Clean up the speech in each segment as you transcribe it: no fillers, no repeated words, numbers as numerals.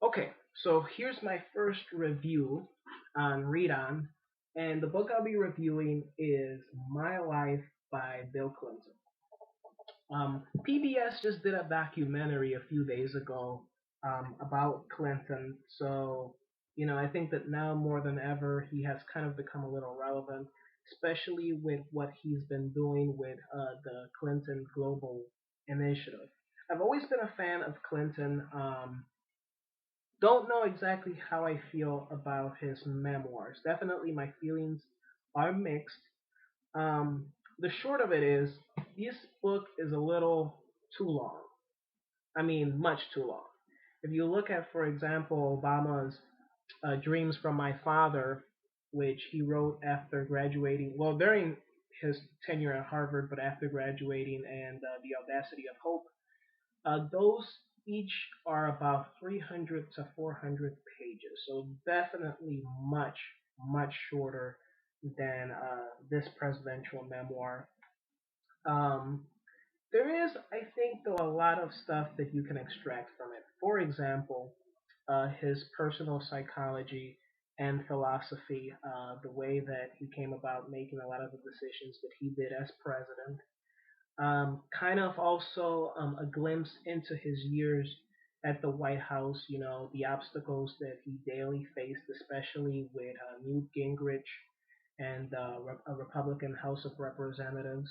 Okay, so here's my first review on Read On, and the book I'll be reviewing is My Life by Bill Clinton. PBS just did a documentary a few days ago about Clinton, so I think that now more than ever he has kind of become a little relevant, especially with what he's been doing with the Clinton Global Initiative. I've always been a fan of Clinton. Don't know exactly how I feel about his memoirs. Definitely, my feelings are mixed. Um, the short of it is, this book is a little too long. I mean, much too long. If you look at, for example, Obama's Dreams from My Father, which he wrote after graduating, well, during his tenure at Harvard, but after graduating, and The Audacity of Hope, those each are about 300 to 400 pages, so definitely much, much shorter than this presidential memoir. Um, there is, I think, though, a lot of stuff that you can extract from it. For example, his personal psychology and philosophy, the way that he came about making a lot of the decisions that he did as president, kind of also a glimpse into his years at the White House, the obstacles that he daily faced, especially with Newt Gingrich and a Republican House of Representatives.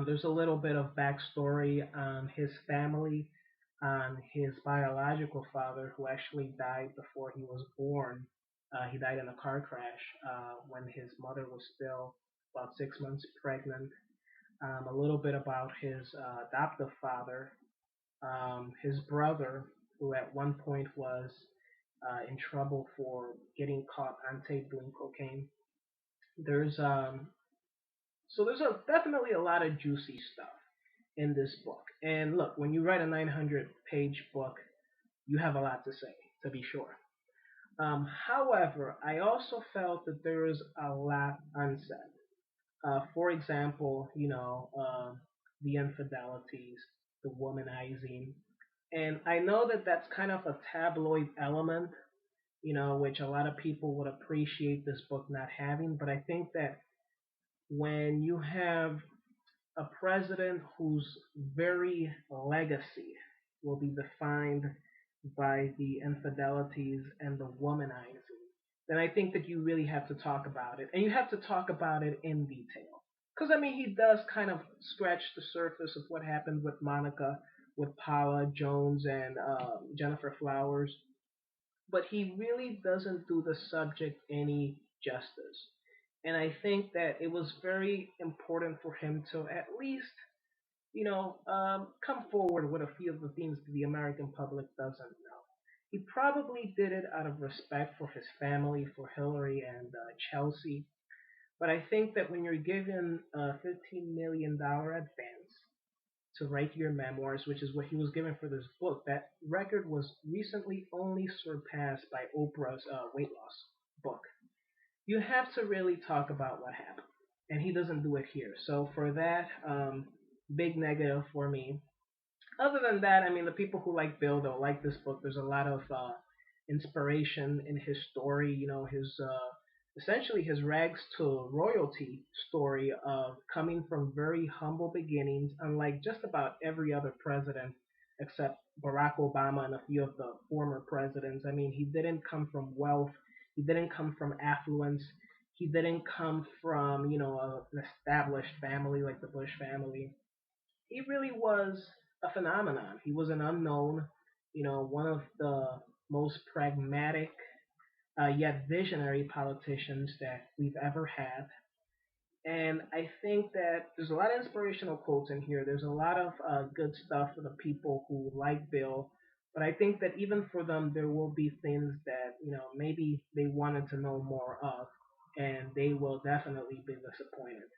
There's a little bit of backstory on his family, on his biological father, who actually died before he was born. He died in a car crash when his mother was still about 6 months pregnant. A little bit about his adoptive father, his brother, who at one point was in trouble for getting caught on tape doing cocaine. There's definitely a lot of juicy stuff in this book. And look, when you write a 900-page book, you have a lot to say, to be sure. However, I also felt that there is a lot unsaid. For example, the infidelities, the womanizing, and I know that that's kind of a tabloid element, which a lot of people would appreciate this book not having. But I think that when you have a president whose very legacy will be defined by the infidelities and the womanizing, then I think that you really have to talk about it. And you have to talk about it in detail. Because, I mean, he does kind of scratch the surface of what happened with Monica, with Paula Jones, and Jennifer Flowers. But he really doesn't do the subject any justice. And I think that it was very important for him to at least come forward with a few of the things that the American public doesn't know. He probably did it out of respect for his family, for Hillary and Chelsea. But I think that when you're given a $15 million advance to write your memoirs, which is what he was given for this book, that record was recently only surpassed by Oprah's weight loss book. You have to really talk about what happened. And he doesn't do it here. So for that, big negative for me. Other than that, I mean, the people who like Bill, they'll like this book. There's a lot of inspiration in his story. His essentially his rags to royalty story of coming from very humble beginnings, unlike just about every other president except Barack Obama and a few of the former presidents. I mean, he didn't come from wealth. He didn't come from affluence. He didn't come from, an established family like the Bush family. He really was a phenomenon. He was an unknown, one of the most pragmatic yet visionary politicians that we've ever had. And I think that there's a lot of inspirational quotes in here. There's a lot of good stuff for the people who like Bill. But I think that even for them, there will be things that, maybe they wanted to know more of, and they will definitely be disappointed.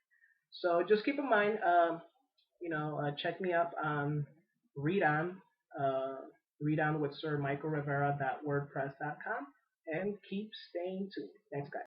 So just keep in mind, check me up on Read On, uh, Read On with Sir Michael Rivera.wordpress.com, and keep staying tuned. Thanks, guys.